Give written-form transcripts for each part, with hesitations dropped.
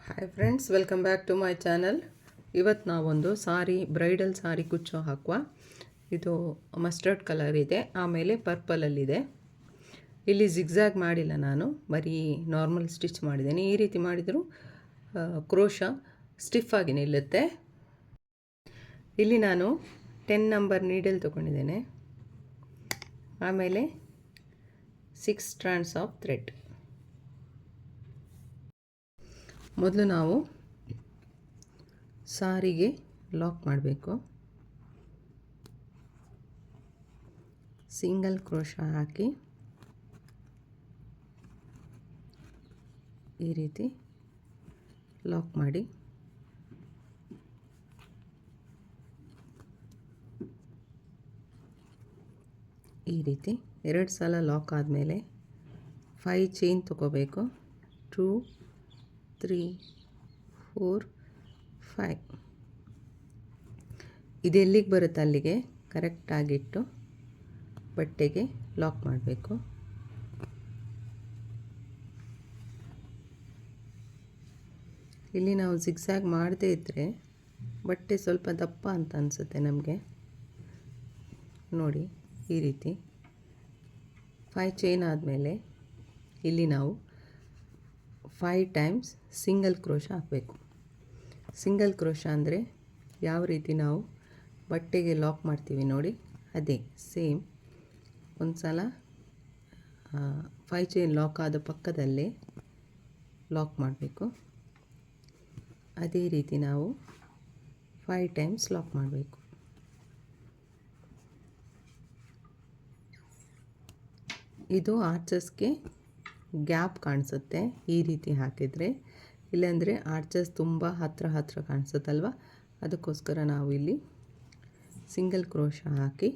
Hi friends, welcome back to my channel. ಇವತ್ತು ನಾವೊಂದು bridal ಸಾರಿ ಕುಚ್ಚು ಹಾಕುವ. ಇದು ಮಸ್ಟರ್ಡ್ ಕಲರ್ ಇದೆ, ಆಮೇಲೆ ಪರ್ಪಲಲ್ಲಿದೆ. ಇಲ್ಲಿ ಜಿಗ್ಜಾಗ್ ಮಾಡಿಲ್ಲ, ನಾನು ಬರೀ ನಾರ್ಮಲ್ ಸ್ಟಿಚ್ ಮಾಡಿದ್ದೇನೆ. ಈ ರೀತಿ ಮಾಡಿದರೂ ಕ್ರೋಶ ಸ್ಟಿಫ್ ಆಗಿ ನಿಲ್ಲುತ್ತೆ. ಇಲ್ಲಿ ನಾನು 10 ನಂಬರ್ ನೀಡಲ್ ತೊಗೊಂಡಿದ್ದೇನೆ, ಆಮೇಲೆ 6 ಸ್ಟ್ರಾಂಡ್ಸ್ ಆಫ್ ಥ್ರೆಡ್. ಮೊದಲು ನಾವು ಸಾರಿಗೆ ಲಾಕ್ ಮಾಡಬೇಕು. ಸಿಂಗಲ್ ಕ್ರೋಶ ಹಾಕಿ ಈ ರೀತಿ ಲಾಕ್ ಮಾಡಿ, ಈ ರೀತಿ 2 ಸಲ ಲಾಕ್ ಆದಮೇಲೆ 5 ಚೈನ್ ತಗೋಬೇಕು. 2 3 4 5. ಇದು ಎಲ್ಲಿಗೆ ಬರುತ್ತೆ ಅಲ್ಲಿಗೆ ಕರೆಕ್ಟಾಗಿಟ್ಟು ಬಟ್ಟೆಗೆ ಲಾಕ್ ಮಾಡಬೇಕು. ಇಲ್ಲಿ ನಾವು ಜಿಗ್ಸಾಗ್ ಮಾಡದೇ ಇದ್ದರೆ ಬಟ್ಟೆ ಸ್ವಲ್ಪ ದಪ್ಪ ಅಂತ ಅನಿಸುತ್ತೆ ನಮಗೆ. ನೋಡಿ, ಈ ರೀತಿ 5 ಚೈನ್ ಆದಮೇಲೆ ಇಲ್ಲಿ ನಾವು 5 ಟೈಮ್ಸ್ ಸಿಂಗಲ್ ಕ್ರೋಶ ಹಾಕಬೇಕು. ಸಿಂಗಲ್ ಕ್ರೋಶ ಅಂದರೆ ಯಾವ ರೀತಿ ನಾವು ಬಟ್ಟೆಗೆ ಲಾಕ್ ಮಾಡ್ತೀವಿ ನೋಡಿ, ಅದೇ ಸೇಮ್. ಒಂದು ಸಲ 5 ಚೈನ್ ಲಾಕ್ ಆದ ಪಕ್ಕದಲ್ಲೇ ಲಾಕ್ ಮಾಡಬೇಕು. ಅದೇ ರೀತಿ ನಾವು 5 ಟೈಮ್ಸ್ ಲಾಕ್ ಮಾಡಬೇಕು. ಇದು ಆರ್ಚಸ್ಗೆ ಗ್ಯಾಪ್ ಕಾಣಿಸುತ್ತೆ ಈ ರೀತಿ ಹಾಕಿದರೆ, ಇಲ್ಲಾಂದರೆ ಆರ್ಚಸ್ ತುಂಬ ಹತ್ರ ಕಾಣಿಸುತ್ತಲ್ವ, ಅದಕ್ಕೋಸ್ಕರ ನಾವು ಇಲ್ಲಿ ಸಿಂಗಲ್ ಕ್ರೋಶ ಹಾಕಿ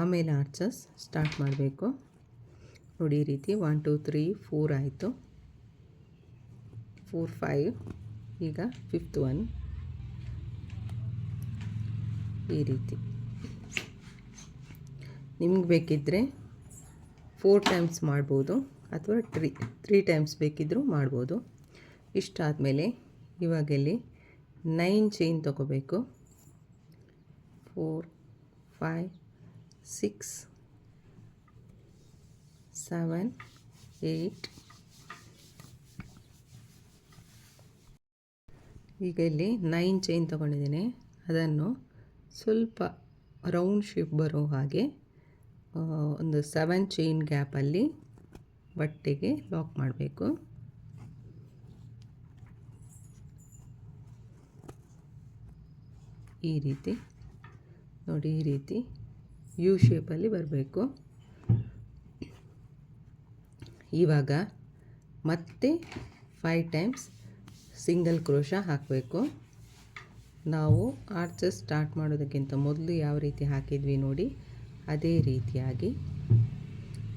ಆಮೇಲೆ ಆರ್ಚಸ್ ಸ್ಟಾರ್ಟ್ ಮಾಡಬೇಕು. ನೋಡಿ, ಈ ರೀತಿ 1 2 3 4 ಆಯಿತು. 4 5, ಈಗ 5th ಒನ್ ಈ ರೀತಿ. ನಿಮ್ಗೆ ಬೇಕಿದ್ದರೆ 4 ಟೈಮ್ಸ್ ಮಾಡ್ಬೋದು, ಅಥವಾ 3 ಟೈಮ್ಸ್ ಬೇಕಿದ್ದರೂ ಮಾಡ್ಬೋದು. ಇಷ್ಟಾದಮೇಲೆ ಇವಾಗೆಲ್ಲಿ 9 ಚೈನ್ ತೊಗೋಬೇಕು. 4 5 6 7 8. ಈಗ ಇಲ್ಲಿ 9 ಚೈನ್ ತೊಗೊಂಡಿದ್ದೇನೆ. ಅದನ್ನು ಸ್ವಲ್ಪ ರೌಂಡ್ ಶೇಪ್ ಬರೋ ಹಾಗೆ ಒಂದು 7 ಚೈನ್ ಗ್ಯಾಪಲ್ಲಿ ಬಟ್ಟೆಗೆ ಲಾಕ್ ಮಾಡಬೇಕು. ಈ ರೀತಿ ನೋಡಿ, ಈ ರೀತಿ ಯು ಶೇಪಲ್ಲಿ ಬರಬೇಕು. ಇವಾಗ ಮತ್ತೆ 5 ಟೈಮ್ಸ್ ಸಿಂಗಲ್ ಕ್ರೋಶ ಹಾಕಬೇಕು. ನಾವು ಆರ್ಚಸ್ ಸ್ಟಾರ್ಟ್ ಮಾಡೋದಕ್ಕಿಂತ ಮೊದಲು ಯಾವ ರೀತಿ ಹಾಕಿದ್ವಿ ನೋಡಿ, ಅದೇ ರೀತಿಯಾಗಿ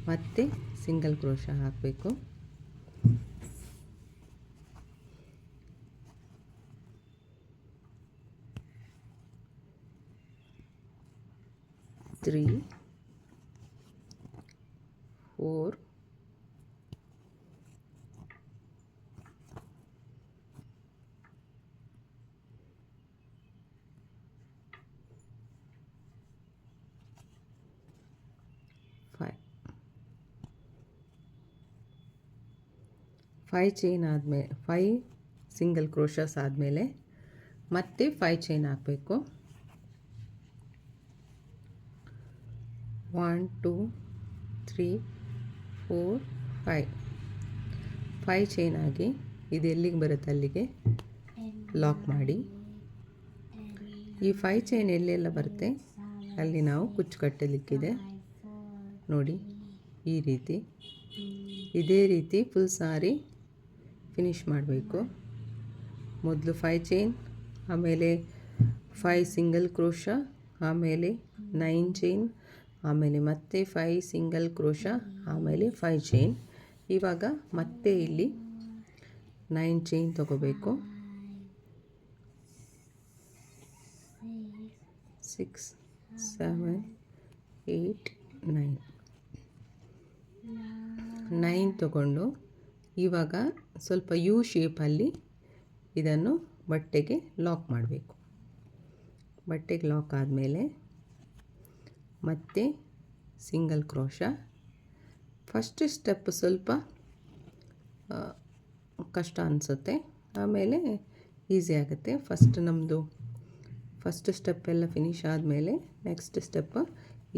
ಮತ್ತೆ ಸಿಂಗಲ್ ಕ್ರೋಶ ಹಾಕಬೇಕು. ತ್ರೀ 4 5 ಚೈನ್ ಆದಮೇಲೆ 5 ಸಿಂಗಲ್ ಕ್ರೋಶಸ್ ಆದಮೇಲೆ ಮತ್ತೆ 5 ಚೈನ್ ಹಾಕಬೇಕು. 1 2 3 4 5 ಚೈನ್ ಆಗಿ ಇದು ಎಲ್ಲಿಗೆ ಬರುತ್ತೆ ಅಲ್ಲಿಗೆ ಲಾಕ್ ಮಾಡಿ. ಈ 5 ಚೈನ್ ಎಲ್ಲೆಲ್ಲ ಬರುತ್ತೆ ಅಲ್ಲಿ ನಾವು ಕುಚ್ಚು ಕಟ್ಟಲಿಕ್ಕಿದೆ ನೋಡಿ, ಈ ರೀತಿ. ಇದೇ ರೀತಿ ಫುಲ್ ಸಾರಿ ಫಿನಿಶ್ ಮಾಡಬೇಕು. ಮೊದಲು 5 ಚೈನ್, ಆಮೇಲೆ 5 ಸಿಂಗಲ್ ಕ್ರೋಶ, ಆಮೇಲೆ 9 ಚೈನ್, ಆಮೇಲೆ ಮತ್ತೆ 5 ಸಿಂಗಲ್ ಕ್ರೋಶ, ಆಮೇಲೆ 5 ಚೈನ್. ಇವಾಗ ಮತ್ತೆ ಇಲ್ಲಿ 9 ಚೈನ್ ತಗೋಬೇಕು. 6 7 8 9 ತಗೊಂಡು ಇವಾಗ ಸ್ವಲ್ಪ ಯು ಶೇಪಲ್ಲಿ ಇದನ್ನು ಬಟ್ಟೆಗೆ ಲಾಕ್ ಮಾಡಬೇಕು. ಬಟ್ಟೆಗೆ ಲಾಕ್ ಆದಮೇಲೆ ಮತ್ತೆ ಸಿಂಗಲ್ ಕ್ರೋಶ. ಫಸ್ಟ್ ಸ್ಟೆಪ್ ಸ್ವಲ್ಪ ಕಷ್ಟ ಅನಿಸುತ್ತೆ, ಆಮೇಲೆ ಈಸಿ ಆಗುತ್ತೆ. ಫಸ್ಟ್ ಸ್ಟೆಪ್ ಎಲ್ಲ ಫಿನಿಶ್ ಆದಮೇಲೆ ನೆಕ್ಸ್ಟ್ ಸ್ಟೆಪ್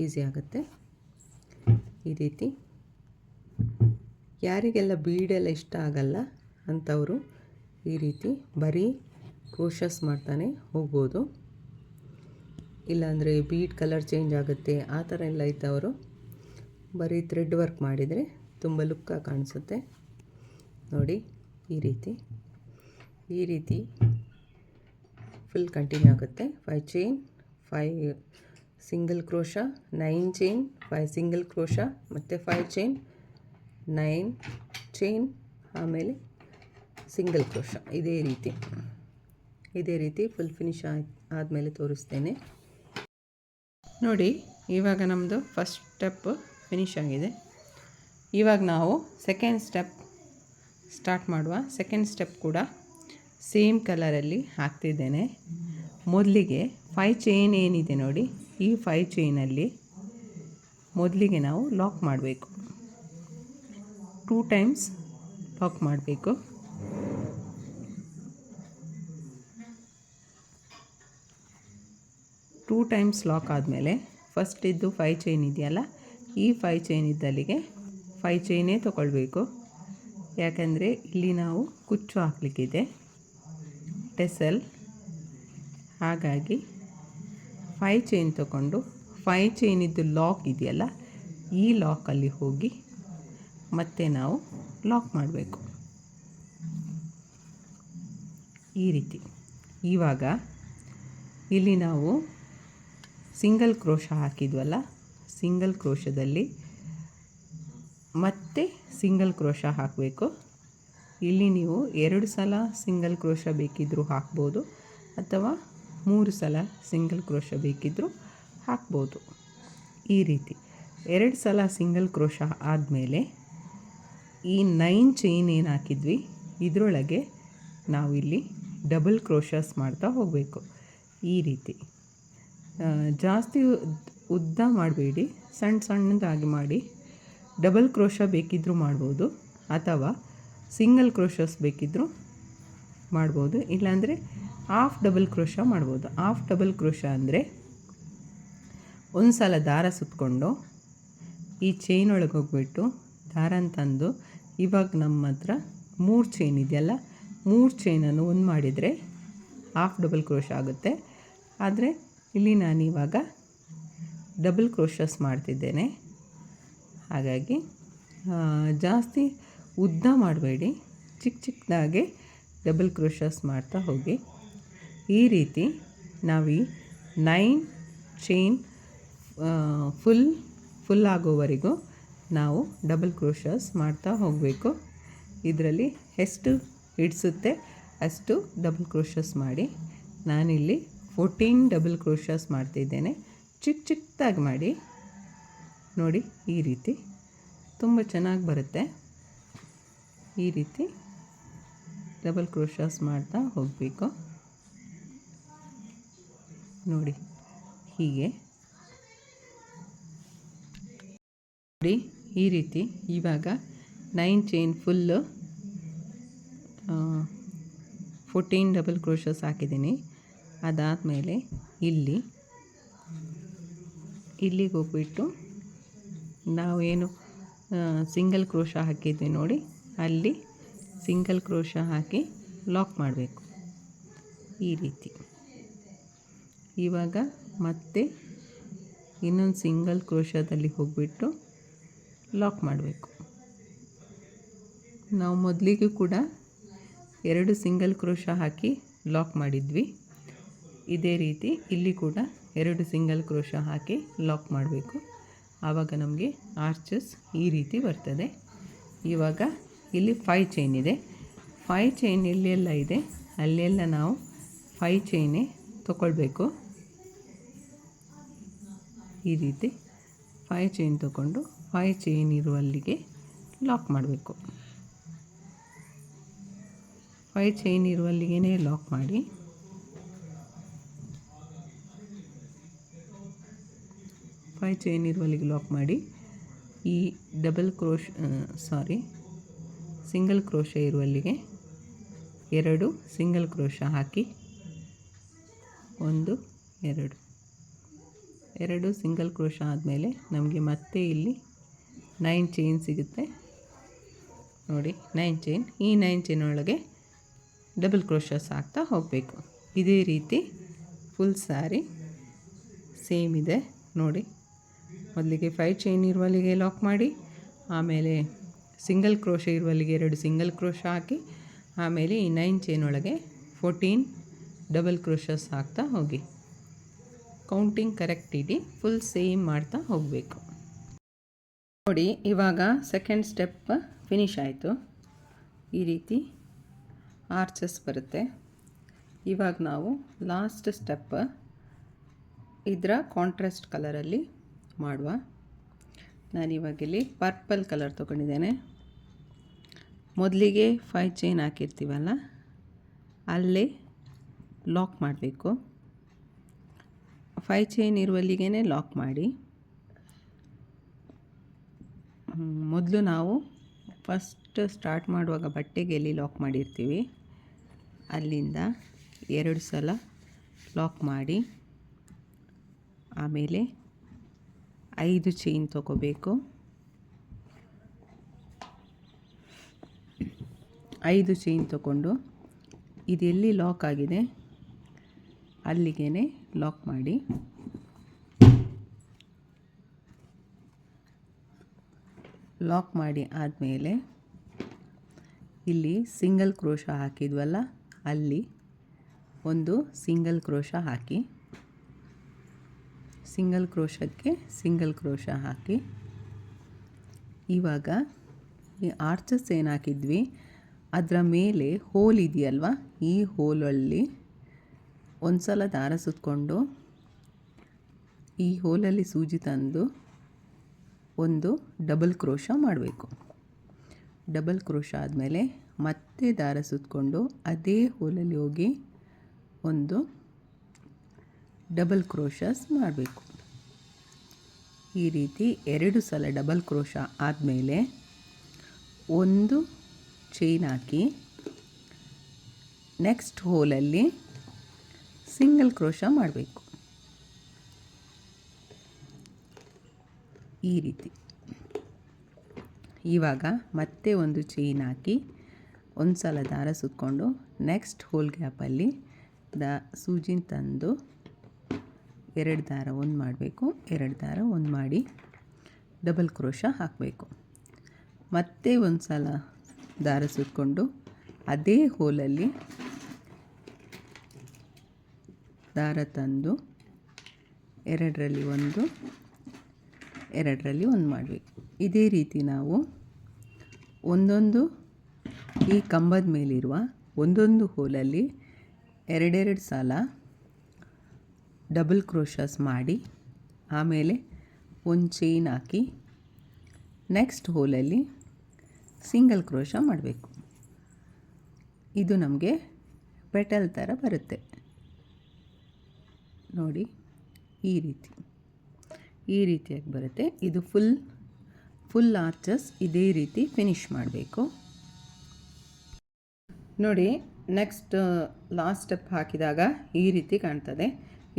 ಈಸಿ ಆಗುತ್ತೆ. ಈ ರೀತಿ ಯಾರಿಗೆಲ್ಲ ಬೀಡೆಲ್ಲ ಇಷ್ಟ ಆಗಲ್ಲ ಅಂಥವರು ಈ ರೀತಿ ಬರೀ ಕ್ರೋಶಸ್ ಮಾಡ್ತಾನೆ ಹೋಗ್ಬೋದು. ಇಲ್ಲಾಂದರೆ ಬೀಡ್ ಕಲರ್ ಚೇಂಜ್ ಆಗುತ್ತೆ ಆ ಥರ ಎಲ್ಲ ಇದ್ದವರು ಬರೀ ಥ್ರೆಡ್ ವರ್ಕ್ ಮಾಡಿದರೆ ತುಂಬ ಲುಕ್ಕಾಗಿ ಕಾಣಿಸುತ್ತೆ. ನೋಡಿ ಈ ರೀತಿ ಫುಲ್ ಕಂಟಿನ್ಯೂ ಆಗುತ್ತೆ. 5 chain, 5 single crochet, 9 chain, 5 single crochet, ಮತ್ತು 5 ಚೈನ್, 9 ಚೈನ್, ಆಮೇಲೆ ಸಿಂಗಲ್ ಕ್ರೋಶ. ಇದೇ ರೀತಿ ಫುಲ್ ಫಿನಿಶ್ ಆದಮೇಲೆ ತೋರಿಸ್ತೇನೆ ನೋಡಿ. ಇವಾಗ ನಮ್ಮದು ಫಸ್ಟ್ ಸ್ಟೆಪ್ ಫಿನಿಶ್ ಆಗಿದೆ. ಇವಾಗ ನಾವು ಸೆಕೆಂಡ್ ಸ್ಟೆಪ್ ಸ್ಟಾರ್ಟ್ ಮಾಡುವ. ಸೆಕೆಂಡ್ ಸ್ಟೆಪ್ ಕೂಡ ಸೇಮ್ ಕಲರಲ್ಲಿ ಹಾಕ್ತಿದ್ದೇನೆ. ಮೊದಲಿಗೆ 5 ಚೈನ್ ಏನಿದೆ ನೋಡಿ, ಈ 5 ಚೈನಲ್ಲಿ ಮೊದಲಿಗೆ ನಾವು ಲಾಕ್ ಮಾಡಬೇಕು. 2 ಟೈಮ್ಸ್ ಲಾಕ್ ಮಾಡಬೇಕು. ಟೂ ಟೈಮ್ಸ್ ಲಾಕ್ ಆದಮೇಲೆ ಫಸ್ಟ್ ಇದ್ದು 5 ಚೈನ್ ಇದೆಯಲ್ಲ, ಈ 5 ಚೈನ್ ಇದ್ದಲ್ಲಿಗೆ 5 ಚೈನೇ ತೊಗೊಳ್ಬೇಕು. ಯಾಕಂದರೆ ಇಲ್ಲಿ ನಾವು ಕುಚ್ಚು ಹಾಕಲಿಕ್ಕಿದೆ, ಟೆಸಲ್. ಹಾಗಾಗಿ 5 ಚೈನ್ ತೊಗೊಂಡು 5 ಚೈನಿದ್ದು ಲಾಕ್ ಇದೆಯಲ್ಲ, ಈ ಲಾಕಲ್ಲಿ ಹೋಗಿ ಮತ್ತೆ ನಾವು ಲಾಕ್ ಮಾಡಬೇಕು ಈ ರೀತಿ. ಇವಾಗ ಇಲ್ಲಿ ನಾವು ಸಿಂಗಲ್ ಕ್ರೋಶ ಹಾಕಿದ್ವಲ್ಲ, ಸಿಂಗಲ್ ಕ್ರೋಶದಲ್ಲಿ ಮತ್ತೆ ಸಿಂಗಲ್ ಕ್ರೋಶ ಹಾಕಬೇಕು. ಇಲ್ಲಿ ನೀವು 2 ಸಲ ಸಿಂಗಲ್ ಕ್ರೋಶ ಬೇಕಿದ್ದರೂ ಹಾಕ್ಬೋದು, ಅಥವಾ 3 ಸಲ ಸಿಂಗಲ್ ಕ್ರೋಶ ಬೇಕಿದ್ದರೂ ಹಾಕ್ಬೋದು. ಈ ರೀತಿ 2 ಸಲ ಸಿಂಗಲ್ ಕ್ರೋಶ ಆದಮೇಲೆ ಈ 9 ಚೈನ್ ಏನು ಹಾಕಿದ್ವಿ ಇದರೊಳಗೆ ನಾವು ಇಲ್ಲಿ ಡಬಲ್ ಕ್ರೋಶಸ್ ಮಾಡ್ತಾ ಹೋಗಬೇಕು. ಈ ರೀತಿ ಜಾಸ್ತಿ ಉದ್ದ ಮಾಡಬೇಡಿ, ಸಣ್ಣದಾಗಿ ಮಾಡಿ. ಡಬಲ್ ಕ್ರೋಶ ಬೇಕಿದ್ದರೂ ಮಾಡ್ಬೋದು, ಅಥವಾ ಸಿಂಗಲ್ ಕ್ರೋಶಸ್ ಬೇಕಿದ್ದರೂ ಮಾಡ್ಬೋದು, ಇಲ್ಲಾಂದರೆ ಹಾಫ್ ಡಬಲ್ ಕ್ರೋಶ ಮಾಡ್ಬೋದು. ಹಾಫ್ ಡಬಲ್ ಕ್ರೋಶ ಅಂದರೆ ಒಂದು ಸಲ ದಾರ ಸುತ್ತಕೊಂಡು ಈ ಚೈನ್ ಒಳಗೆ ಹೋಗ್ಬಿಟ್ಟು ದಾರನ ತಂದು, ಇವಾಗ ನಮ್ಮ ಹತ್ರ 3 ಚೈನ್ ಇದೆಯಲ್ಲ, 3 ಚೈನನ್ನು ಒಂದು ಮಾಡಿದರೆ ಹಾಫ್ ಡಬಲ್ ಕ್ರೋಶ ಆಗುತ್ತೆ. ಆದರೆ ಇಲ್ಲಿ ನಾನಿವಾಗ ಡಬಲ್ ಕ್ರೋಶಸ್ ಮಾಡ್ತಿದ್ದೇನೆ. ಹಾಗಾಗಿ ಜಾಸ್ತಿ ಉದ್ದ ಮಾಡಬೇಡಿ, ಚಿಕ್ಕದಾಗೆ ಡಬಲ್ ಕ್ರೋಶಸ್ ಮಾಡ್ತಾ ಹೋಗಿ. ಈ ರೀತಿ ನಾವು 9 ಚೈನ್ ಫುಲ್ ಆಗೋವರೆಗೂ ನಾವು ಡಬಲ್ ಕ್ರೋಶಸ್ ಮಾಡ್ತಾ ಹೋಗಬೇಕು. ಇದರಲ್ಲಿ ಎಷ್ಟು ಹಿಡಿಸುತ್ತೆ ಅಷ್ಟು ಡಬಲ್ ಕ್ರೋಶಸ್ ಮಾಡಿ. ನಾನಿಲ್ಲಿ 14 ಡಬಲ್ ಕ್ರೋಶಸ್ ಮಾಡ್ತಿದ್ದೇನೆ. ಚಿಕ್ಕದಾಗಿ ಮಾಡಿ ನೋಡಿ. ಈ ರೀತಿ ತುಂಬ ಚೆನ್ನಾಗಿ ಬರುತ್ತೆ. ಈ ರೀತಿ ಡಬಲ್ ಕ್ರೋಶಸ್ ಮಾಡ್ತಾ ಹೋಗಬೇಕು ನೋಡಿ. ಹೀಗೆ ನೋಡಿ, ಈ ರೀತಿ. ಇವಾಗ 9 ಚೈನ್ ಫುಲ್ಲು 14 ಡಬಲ್ ಕ್ರೋಶಸ್ ಹಾಕಿದ್ದೀನಿ. ಅದಾದಮೇಲೆ ಇಲ್ಲಿಗೆ ಹೋಗ್ಬಿಟ್ಟು ನಾವೇನು ಸಿಂಗಲ್ ಕ್ರೋಶ ಹಾಕಿದ್ವಿ ನೋಡಿ, ಅಲ್ಲಿ ಸಿಂಗಲ್ ಕ್ರೋಶ ಹಾಕಿ ಲಾಕ್ ಮಾಡಬೇಕು ಈ ರೀತಿ. ಇವಾಗ ಮತ್ತೆ ಇನ್ನೊಂದು ಸಿಂಗಲ್ ಕ್ರೋಶದಲ್ಲಿ ಹೋಗಿಬಿಟ್ಟು ಲಾಕ್ ಮಾಡಬೇಕು. ನಾವು ಮೊದಲಿಗೂ ಕೂಡ 2 ಸಿಂಗಲ್ ಕ್ರೋಶ ಹಾಕಿ ಲಾಕ್ ಮಾಡಿದ್ವಿ. ಇದೇ ರೀತಿ ಇಲ್ಲಿ ಕೂಡ 2 ಸಿಂಗಲ್ ಕ್ರೋಶ ಹಾಕಿ ಲಾಕ್ ಮಾಡಬೇಕು. ಆವಾಗ ನಮಗೆ ಆರ್ಚಸ್ ಈ ರೀತಿ ಬರ್ತದೆ. ಇವಾಗ ಇಲ್ಲಿ 5 ಚೈನ್ ಇದೆ. 5 ಚೈನ್ ಎಲ್ಲೆಲ್ಲ ಇದೆ ಅಲ್ಲೆಲ್ಲ ನಾವು 5 ಚೈನೇ ತೊಗೊಳ್ಬೇಕು. ಈ ರೀತಿ 5 ಚೈನ್ ತೊಗೊಂಡು 5 ಚೈನ್ ಇರುವಲ್ಲಿಗೆ ಲಾಕ್ ಮಾಡಬೇಕು. 5 ಚೈನ್ ಇರುವಲ್ಲಿಗೆ ಲಾಕ್ ಮಾಡಿ. ಈ ಸಿಂಗಲ್ ಕ್ರೋಶೆ ಇರುವಲ್ಲಿಗೆ 2 ಸಿಂಗಲ್ ಕ್ರೋಶ ಹಾಕಿ, 1 2 ಸಿಂಗಲ್ ಕ್ರೋಶ ಆದಮೇಲೆ ನಮಗೆ ಮತ್ತೆ ಇಲ್ಲಿ 9 ಚೈನ್ ಸಿಗುತ್ತೆ ನೋಡಿ. 9 ಚೈನ್, ಈ 9 ಚೈನ್ ಒಳಗೆ ಡಬಲ್ ಕ್ರೋಶಸ್ ಹಾಕ್ತಾ ಹೋಗಬೇಕು. ಇದೇ ರೀತಿ ಫುಲ್ ಸ್ಯಾರಿ ಸೇಮ್ ಇದೆ ನೋಡಿ. ಮೊದಲಿಗೆ 5 ಚೈನ್ ಇರುವಲ್ಲಿಗೆ ಲಾಕ್ ಮಾಡಿ, ಆಮೇಲೆ ಸಿಂಗಲ್ ಕ್ರೋಶೆ ಇರುವಲ್ಲಿಗೆ 2 ಸಿಂಗಲ್ ಕ್ರೋಶ ಹಾಕಿ, ಆಮೇಲೆ ಈ 9 ಚೈನ್ ಒಳಗೆ 14 ಡಬಲ್ ಕ್ರೋಶಸ್ ಹಾಕ್ತಾ ಹೋಗಿ. ಕೌಂಟಿಂಗ್ ಕರೆಕ್ಟ್ ಇಡಿ, ಫುಲ್ ಸೇಮ್ ಮಾಡ್ತಾ ಹೋಗಬೇಕು ನೋಡಿ. ಇವಾಗ ಸೆಕೆಂಡ್ ಸ್ಟೆಪ್ ಫಿನಿಶ್ ಆಯಿತು. ಈ ರೀತಿ ಆರ್ಚಸ್ ಬರುತ್ತೆ. ಇವಾಗ ನಾವು ಲಾಸ್ಟ್ ಸ್ಟೆಪ್ ಇದರ ಕಾಂಟ್ರಾಸ್ಟ್ ಕಲರಲ್ಲಿ ಮಾಡುವ. ನಾನಿವಾಗಿಲ್ಲಿ ಪರ್ಪಲ್ ಕಲರ್ ತೊಗೊಂಡಿದ್ದೇನೆ. ಮೊದಲಿಗೆ 5 ಚೈನ್ ಹಾಕಿರ್ತೀವಲ್ಲ, ಅಲ್ಲೇ ಲಾಕ್ ಮಾಡಬೇಕು. 5 ಚೈನ್ ಇರುವಲ್ಲಿಗೆ ಲಾಕ್ ಮಾಡಿ. ಮೊದಲು ನಾವು ಫಸ್ಟ್ ಸ್ಟಾರ್ಟ್ ಮಾಡುವಾಗ ಬಟ್ಟೆಗೆ ಎಲ್ಲಿ ಲಾಕ್ ಮಾಡಿರ್ತೀವಿ ಅಲ್ಲಿಂದ 2 ಸಲ ಲಾಕ್ ಮಾಡಿ, ಆಮೇಲೆ 5 ಚೈನ್ ತೊಗೋಬೇಕು. 5 ಚೈನ್ ತೊಗೊಂಡು ಇದೆಲ್ಲಿ ಲಾಕ್ ಆಗಿದೆ ಅಲ್ಲಿಗೆ ಲಾಕ್ ಮಾಡಿ. ಲಾಕ್ ಮಾಡಿ ಆದಮೇಲೆ ಇಲ್ಲಿ ಸಿಂಗಲ್ ಕ್ರೋಶ ಹಾಕಿದ್ವಲ್ಲ, ಅಲ್ಲಿ ಒಂದು ಸಿಂಗಲ್ ಕ್ರೋಶ ಹಾಕಿ, ಸಿಂಗಲ್ ಕ್ರೋಶಕ್ಕೆ ಸಿಂಗಲ್ ಕ್ರೋಶ ಹಾಕಿ. ಇವಾಗ ಈ ಆರ್ಚಸ್ ಏನು ಹಾಕಿದ್ವಿ ಅದರ ಮೇಲೆ ಹೋಲ್ ಇದೆಯಲ್ವ, ಈ ಹೋಲಲ್ಲಿ ಒಂದು ಸಲ ದಾರ ಸುತ್ತಕೊಂಡು ಈ ಹೋಲಲ್ಲಿ ಸೂಜಿ ತಂದು ಒಂದು ಡಬಲ್ ಕ್ರೋಶ ಮಾಡಬೇಕು. ಡಬಲ್ ಕ್ರೋಶ ಆದಮೇಲೆ ಮತ್ತೆ ದಾರ ಸುತ್ತಕೊಂಡು ಅದೇ ಹೋಲಲ್ಲಿ ಹೋಗಿ ಒಂದು ಡಬಲ್ ಕ್ರೋಶಸ್ ಮಾಡಬೇಕು. ಈ ರೀತಿ 2 ಸಲ ಡಬಲ್ ಕ್ರೋಶ ಆದಮೇಲೆ ಒಂದು ಚೈನ್ ಹಾಕಿ ನೆಕ್ಸ್ಟ್ ಹೋಲಲ್ಲಿ ಸಿಂಗಲ್ ಕ್ರೋಶ ಮಾಡಬೇಕು. ಈ ರೀತಿ. ಇವಾಗ ಮತ್ತೆ ಒಂದು ಚೈನ್ ಹಾಕಿ ಒಂದು ಸಲ ದಾರ ಸುತ್ತಕೊಂಡು ನೆಕ್ಸ್ಟ್ ಹೋಲ್ ಗ್ಯಾಪಲ್ಲಿ ಸೂಜಿನ ತಂದು 2 ದಾರ ಒಂದು ಮಾಡಬೇಕು. 2 ದಾರ ಒಂದು ಮಾಡಿ ಡಬಲ್ ಕ್ರೋಶ ಹಾಕಬೇಕು. ಮತ್ತೆ ಒಂದು ಸಲ ದಾರ ಸುತ್ತಕೊಂಡು ಅದೇ ಹೋಲಲ್ಲಿ ದಾರ ತಂದು 2ರಲ್ಲಿ ಒಂದು 2ರಲ್ಲಿ ಒಂದು ಮಾಡಬೇಕು. ಇದೇ ರೀತಿ ನಾವು ಒಂದೊಂದು ಈ ಕಂಬದ ಮೇಲಿರುವ ಒಂದೊಂದು ಹೋಲಲ್ಲಿ 2 ಸಲ ಡಬಲ್ ಕ್ರೋಶಸ್ ಮಾಡಿ, ಆಮೇಲೆ ಒಂದು ಚೈನ್ ಹಾಕಿ ನೆಕ್ಸ್ಟ್ ಹೋಲಲ್ಲಿ ಸಿಂಗಲ್ ಕ್ರೋಶ ಮಾಡಬೇಕು. ಇದು ನಮಗೆ ಪೆಟಲ್ ಥರ ಬರುತ್ತೆ ನೋಡಿ. ಈ ರೀತಿಯಾಗಿ ಬರುತ್ತೆ. ಇದು ಫುಲ್ ಆರ್ಚಸ್ ಇದೇ ರೀತಿ ಫಿನಿಶ್ ಮಾಡಬೇಕು ನೋಡಿ. ನೆಕ್ಸ್ಟ್ ಲಾಸ್ಟ್ ಸ್ಟೆಪ್ ಹಾಕಿದಾಗ ಈ ರೀತಿ ಕಾಣ್ತದೆ.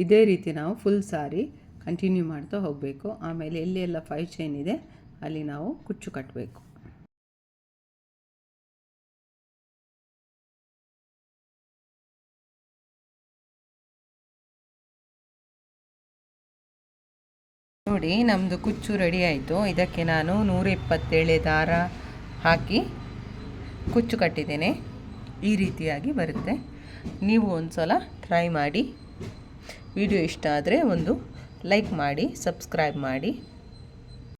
ಇದೇ ರೀತಿ ನಾವು ಫುಲ್ ಸಾರಿ ಕಂಟಿನ್ಯೂ ಮಾಡ್ತಾ ಹೋಗಬೇಕು. ಆಮೇಲೆ ಎಲ್ಲೆಲ್ಲ 5 ಚೈನ್ ಇದೆ ಅಲ್ಲಿ ನಾವು ಕುಚ್ಚು ಕಟ್ಟಬೇಕು. ನೋಡಿ, ನಮ್ಮದು ಕುಚ್ಚು ರೆಡಿ ಆಯಿತು. ಇದಕ್ಕೆ ನಾನು 127 ದಾರ ಹಾಕಿ ಕುಚ್ಚು ಕಟ್ಟಿದ್ದೇನೆ. ಈ ರೀತಿಯಾಗಿ ಬರುತ್ತೆ. ನೀವು ಒಂದು ಸಲ ಟ್ರೈ ಮಾಡಿ. ವಿಡಿಯೋ ಇಷ್ಟ ಆದರೆ ಒಂದು ಲೈಕ್ ಮಾಡಿ, ಸಬ್ಸ್ಕ್ರೈಬ್ ಮಾಡಿ.